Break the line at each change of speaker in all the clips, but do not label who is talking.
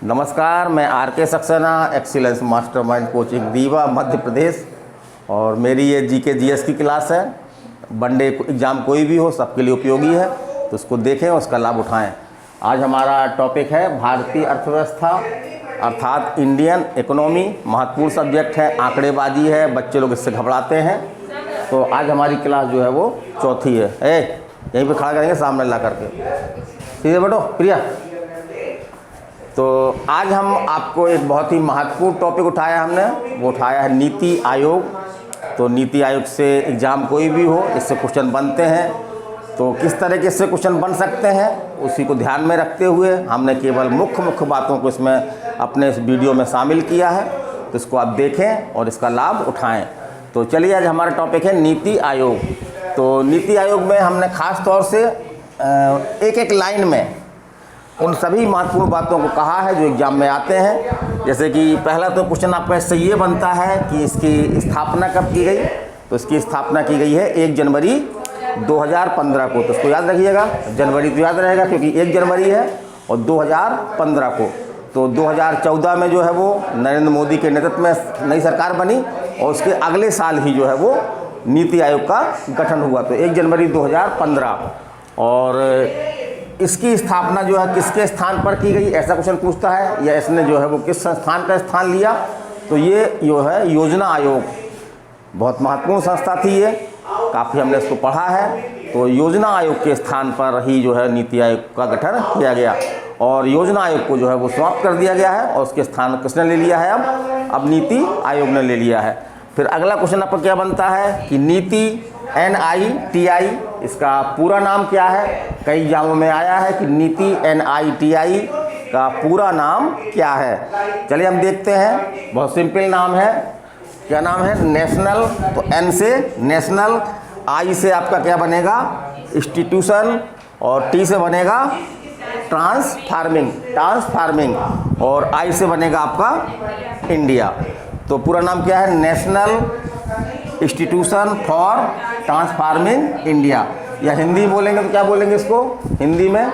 नमस्कार, मैं R K. Saxena, excellence mastermind coaching Rewa Madhya Pradesh. और मेरी ये जीके जीएस की क्लास है। वनडे एग्ज़ाम कोई भी हो सबके लिए उपयोगी है, तो उसको देखें और उसका लाभ उठाएं। आज हमारा टॉपिक है भारतीय अर्थव्यवस्था अर्थात इंडियन इकोनॉमी। महत्वपूर्ण सब्जेक्ट है, आंकड़ेबाजी है, बच्चे लोग इससे घबराते हैं। तो आज हमारी क्लास जो है वो चौथी है। यहीं पे खड़ा करेंगे सामने ला करके, सीधे बैठो प्रिया। तो आज हम आपको एक बहुत ही महत्वपूर्ण टॉपिक उठाया हमने, वो उठाया है नीति आयोग। तो नीति आयोग से एग्ज़ाम कोई भी हो इससे क्वेश्चन बनते हैं। तो किस तरह के इससे क्वेश्चन बन सकते हैं उसी को ध्यान में रखते हुए हमने केवल मुख्य बातों को इसमें अपने इस वीडियो में शामिल किया है। तो इसको आप देखें और इसका लाभ उठाएं। तो चलिए, आज हमारा टॉपिक है नीति आयोग। तो नीति आयोग में हमने ख़ास तौर से एक एक लाइन में उन सभी महत्वपूर्ण बातों को कहा है जो एग्जाम में आते हैं। जैसे कि पहला तो क्वेश्चन आपका इससे ये बनता है कि इसकी स्थापना कब की गई। तो इसकी स्थापना की गई है 1 जनवरी 2015 को। तो इसको याद रखिएगा, जनवरी तो याद रहेगा क्योंकि 1 जनवरी है, और 2015 को। तो 2014 में जो है वो नरेंद्र मोदी के नेतृत्व में नई सरकार बनी और उसके अगले साल ही जो है वो नीति आयोग का गठन हुआ। तो 1 जनवरी 2015। और इसकी स्थापना जो है किसके स्थान पर की गई, ऐसा क्वेश्चन पूछता है, या इसने जो है वो किस संस्थान का स्थान लिया। तो ये जो है योजना आयोग, बहुत महत्वपूर्ण संस्था थी ये, काफ़ी हमने इसको पढ़ा है। तो योजना आयोग के स्थान पर ही जो है नीति आयोग का गठन किया गया और योजना आयोग को जो है वो समाप्त कर दिया गया है और उसके स्थान किसने ले लिया है, अब नीति आयोग ने ले लिया है। फिर अगला क्वेश्चन आपका क्या बनता है कि नीति NITI इसका पूरा नाम क्या है। कई एग्जामों में आया है कि नीति NITI का पूरा नाम क्या है। चलिए हम देखते हैं, बहुत सिंपल नाम है। क्या नाम है? नेशनल। तो N से नेशनल, I से आपका क्या बनेगा? इंस्टीट्यूशन, और T से बनेगा ट्रांसफार्मिंग, और I से बनेगा आपका इंडिया। तो पूरा नाम क्या है? National institution for transforming India. या हिंदी बोलेंगे तो क्या बोलेंगे इसको? हिंदी में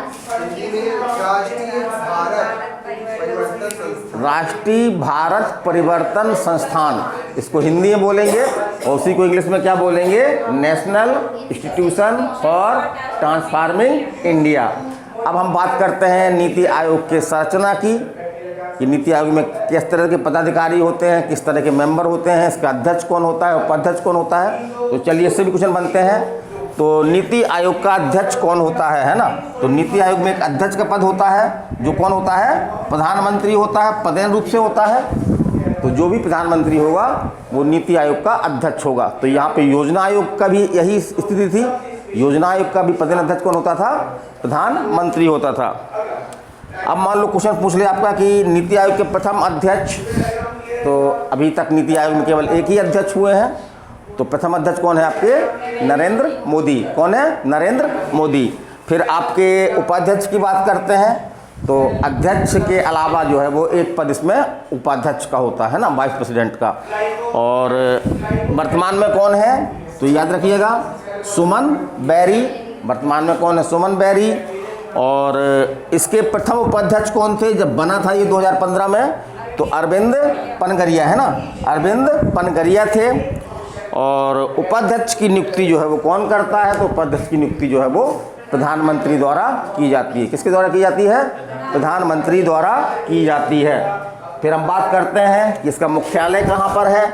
राष्ट्रीय भारत परिवर्तन संस्थान, इसको हिंदी में बोलेंगे। और उसी को इंग्लिश में क्या बोलेंगे? National institution for transforming India. अब हम बात करते हैं नीति आयोग के संरचना की, कि नीति आयोग में किस तरह के पदाधिकारी होते हैं, किस तरह के मेंबर होते हैं, इसका अध्यक्ष कौन होता है, उपाध्यक्ष कौन होता है। तो चलिए इससे भी क्वेश्चन बनते हैं। तो नीति आयोग का अध्यक्ष कौन होता है ना। तो नीति आयोग में एक अध्यक्ष का पद होता है, जो कौन होता है? प्रधानमंत्री होता है, पदेन रूप से होता है। तो जो भी प्रधानमंत्री होगा वो नीति आयोग का अध्यक्ष होगा। तो यहाँ पे योजना आयोग का भी यही स्थिति थी। योजना आयोग का भी पदेन अध्यक्ष कौन होता था? प्रधानमंत्री होता था। अब मान लो क्वेश्चन पूछ ले आपका कि नीति आयोग के प्रथम अध्यक्ष। तो अभी तक नीति आयोग में केवल एक ही अध्यक्ष हुए हैं। तो प्रथम अध्यक्ष कौन है आपके? नरेंद्र मोदी। कौन है? नरेंद्र मोदी। फिर आपके उपाध्यक्ष की बात करते हैं। तो अध्यक्ष के अलावा जो है वो एक पद इसमें उपाध्यक्ष का होता है ना, वाइस प्रेसिडेंट का। और वर्तमान में कौन है? तो याद रखिएगा, सुमन बैरी। वर्तमान में कौन है? सुमन बैरी। और इसके प्रथम उपाध्यक्ष कौन थे जब बना था ये 2015 में? तो अरविंद पनगरिया, है ना, अरविंद पनगरिया थे। और उपाध्यक्ष की नियुक्ति जो है वो कौन करता है? तो उपाध्यक्ष की नियुक्ति जो है वो प्रधानमंत्री द्वारा की जाती है। किसके द्वारा की जाती है? प्रधानमंत्री द्वारा की जाती है। फिर हम बात करते हैं कि इसका मुख्यालय कहाँ पर है।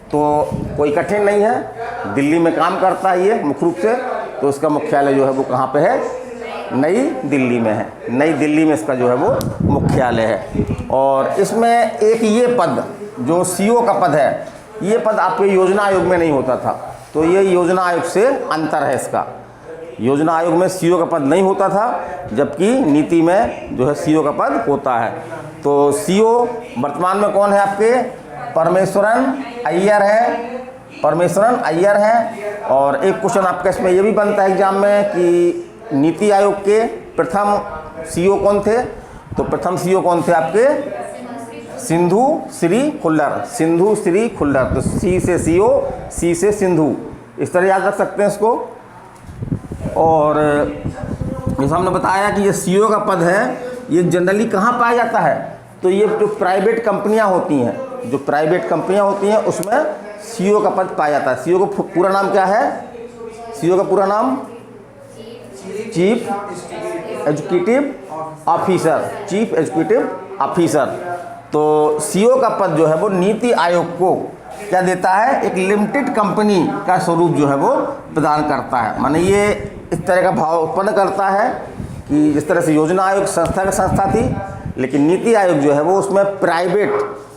तो कोई कठिन नहीं है, दिल्ली में काम करता है ये मुख्य रूप से। तो इसका मुख्यालय जो है वो कहाँ पे है? नई दिल्ली में है। नई दिल्ली में इसका जो है वो मुख्यालय है। और इसमें एक ये पद जो CO का पद है, ये पद आपके योजना आयोग में नहीं होता था। तो ये योजना आयोग से अंतर है इसका। योजना आयोग में CO का पद नहीं होता था, जबकि नीति में जो है CO का पद होता है। तो CO वर्तमान में कौन है आपके? परमेश्वरन अय्यर है। परमेश्वरन अय्यर है। और एक क्वेश्चन आपका इसमें ये भी बनता है एग्जाम में कि नीति आयोग के प्रथम CO कौन थे। तो प्रथम CO कौन थे आपके? सिंधु श्री खुल्लर। सिंधु श्री खुल्लर। तो C से CO, C से सिंधु, इस तरह याद रख सकते हैं इसको। और जैसे हमने बताया कि ये CO का पद है, ये जनरली कहाँ पाया जाता है? तो ये जो प्राइवेट कंपनियां होती हैं, जो प्राइवेट कंपनियां होती हैं उसमें सीईओ का पद पाया जाता है। सीईओ का पूरा नाम क्या है? सीईओ का पूरा नाम chief executive officer, chief executive officer. तो सीईओ का पद जो है वो नीति आयोग को क्या देता है? एक लिमिटेड कंपनी का स्वरूप जो है वो प्रदान करता है। माने ये इस तरह का भाव उत्पन्न करता है कि जिस तरह से योजना आयोग संस्था का संस्था थी, लेकिन नीति आयोग जो है वो उसमें प्राइवेट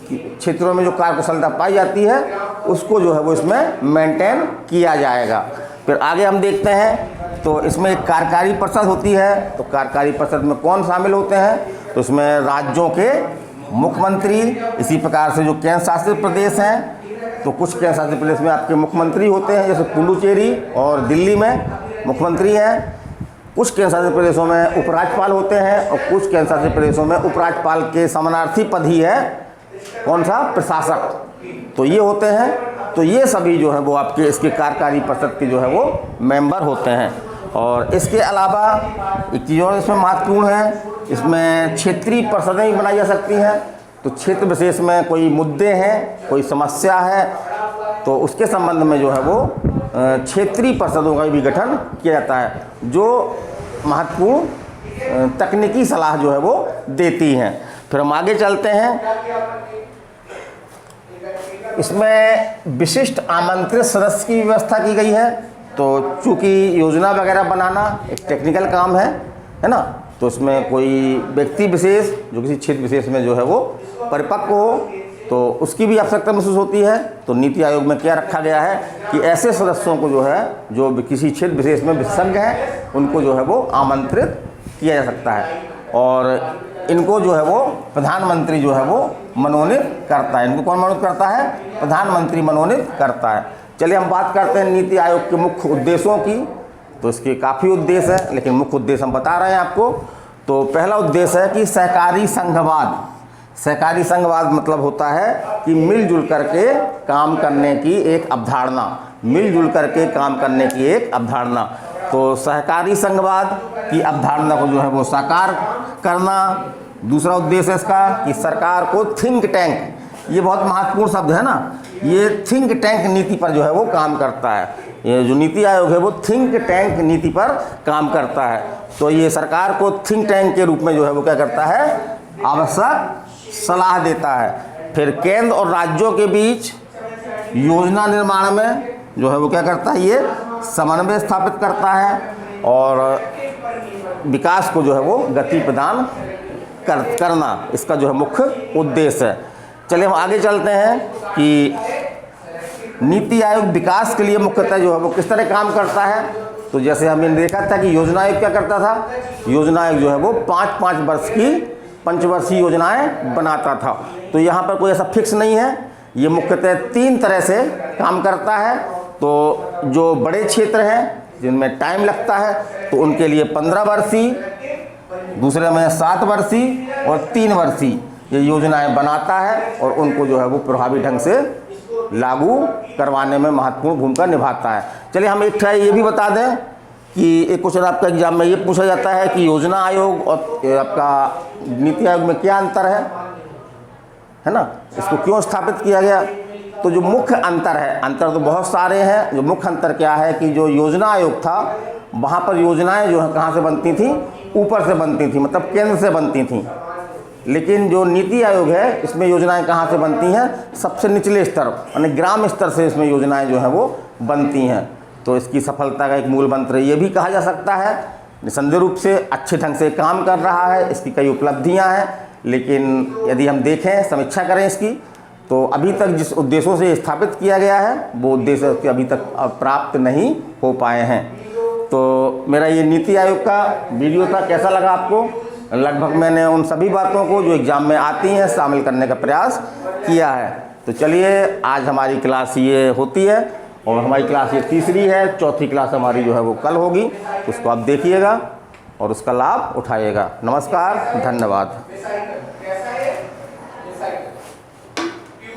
क्षेत्रों में जो कार्यकुशलता पाई जाती है उसको जो है वो इसमें मेंटेन किया जाएगा। फिर आगे हम देखते हैं तो इसमें एक कार्यकारी परिषद होती है। तो कार्यकारी परिषद में कौन शामिल होते हैं? तो इसमें राज्यों के मुख्यमंत्री, इसी प्रकार से जो केंद्र शासित प्रदेश हैं तो कुछ केंद्र शासित प्रदेश में आपके मुख्यमंत्री होते हैं, जैसे पुडुचेरी और दिल्ली में मुख्यमंत्री हैं। कुछ केंद्र शासित प्रदेशों में उपराज्यपाल होते हैं और कुछ केंद्र शासित प्रदेशों में उपराज्यपाल के समानार्थी पद ही है कौन सा? प्रशासक। तो ये होते हैं। तो ये सभी जो है वो आपके इसके कार्यकारी परिषद के जो है वो मेंबर होते हैं। और इसके अलावा एक चीज़ और इसमें महत्वपूर्ण है, इसमें क्षेत्रीय परिषदें भी बनाई जा सकती हैं। तो क्षेत्र विशेष में कोई मुद्दे हैं, कोई समस्या है, तो उसके संबंध में जो है वो क्षेत्रीय परिषदों का भी गठन किया जाता है, जो महत्वपूर्ण तकनीकी सलाह जो है वो देती हैं। फिर हम आगे चलते हैं। इसमें विशिष्ट आमंत्रित सदस्य की व्यवस्था की गई है। तो चूँकि योजना वगैरह बनाना एक टेक्निकल काम है ना, तो इसमें कोई व्यक्ति विशेष जो किसी क्षेत्र विशेष में जो है वो परिपक्व हो तो उसकी भी आवश्यकता महसूस होती है। तो नीति आयोग में क्या रखा गया है कि ऐसे सदस्यों को जो है जो किसी क्षेत्र विशेष में विशेषज्ञ हैं उनको जो है वो आमंत्रित किया जा सकता है और इनको जो है वो प्रधानमंत्री जो है वो मनोनीत करता है। इनको कौन मनोनीत करता है? प्रधानमंत्री मनोनीत करता है। चलिए हम बात करते हैं नीति आयोग के मुख्य उद्देश्यों की। तो इसके काफ़ी उद्देश्य हैं, लेकिन मुख्य उद्देश्य हम बता रहे हैं आपको। तो पहला उद्देश्य है कि सहकारी संघवाद। सहकारी संघवाद मतलब होता है कि मिलजुल करके काम करने की एक अवधारणा, मिलजुल करके काम करने की एक अवधारणा। तो सहकारी संघवाद की अवधारणा को जो है वो साकार करना। दूसरा उद्देश्य इसका कि सरकार को थिंक टैंक, ये बहुत महत्वपूर्ण शब्द है ना, ये थिंक टैंक नीति पर जो है वो काम करता है। ये जो नीति आयोग है वो थिंक टैंक नीति पर काम करता है। तो ये सरकार को थिंक टैंक के रूप में जो है वो क्या करता है? आवश्यक सलाह देता है। फिर केंद्र और राज्यों के बीच योजना निर्माण में जो है वो क्या करता है? ये समन्वय स्थापित करता है और विकास को जो है वो गति प्रदान करना इसका जो है मुख्य उद्देश्य है। चलिए हम आगे चलते हैं कि नीति आयोग विकास के लिए मुख्यतः जो है वो किस तरह काम करता है। तो जैसे हमने देखा था कि योजना आयोग क्या करता था? योजना आयोग जो है वो 5-5 वर्ष की पंचवर्षीय योजनाएं बनाता था। तो यहाँ पर कोई ऐसा फिक्स नहीं है, ये मुख्यतः 3 तरह से काम करता है। तो जो बड़े क्षेत्र हैं जिनमें टाइम लगता है तो उनके लिए 15 वर्षीय, दूसरे में 7 वर्षीय और 3 वर्षीय ये योजनाएं बनाता है और उनको जो है वो प्रभावी ढंग से लागू करवाने में महत्वपूर्ण भूमिका निभाता है। चलिए हम एक ये भी बता दें कि एक क्वेश्चन आपका एग्जाम में ये पूछा जाता है कि योजना आयोग और आपका नीति आयोग में क्या अंतर है ना, इसको क्यों स्थापित किया गया? तो जो मुख्य अंतर है, अंतर तो बहुत सारे हैं, जो मुख्य अंतर क्या है कि जो योजना आयोग था वहाँ पर योजनाएं जो है कहाँ से बनती थी? ऊपर से बनती थी, मतलब केंद्र से बनती थी। लेकिन जो नीति आयोग है इसमें योजनाएं कहाँ से बनती हैं? सबसे निचले स्तर यानी ग्राम स्तर से इसमें योजनाएं जो हैं वो बनती हैं। तो इसकी सफलता का एक मूल मंत्र ये भी कहा जा सकता है, निसंदेह रूप से अच्छे ढंग से काम कर रहा है, इसकी कई उपलब्धियां हैं। लेकिन यदि हम देखें, समीक्षा करें इसकी, तो अभी तक जिस उद्देश्यों से स्थापित किया गया है वो उद्देश्य अभी तक प्राप्त नहीं हो पाए हैं। तो मेरा ये नीति आयोग का वीडियो था, कैसा लगा आपको? लगभग मैंने उन सभी बातों को जो एग्ज़ाम में आती हैं शामिल करने का प्रयास किया है। तो चलिए आज हमारी क्लास ये होती है और हमारी क्लास ये तीसरी है। चौथी क्लास हमारी जो है वो कल होगी, उसको आप देखिएगा और उसका लाभ उठाइएगा। नमस्कार, धन्यवाद।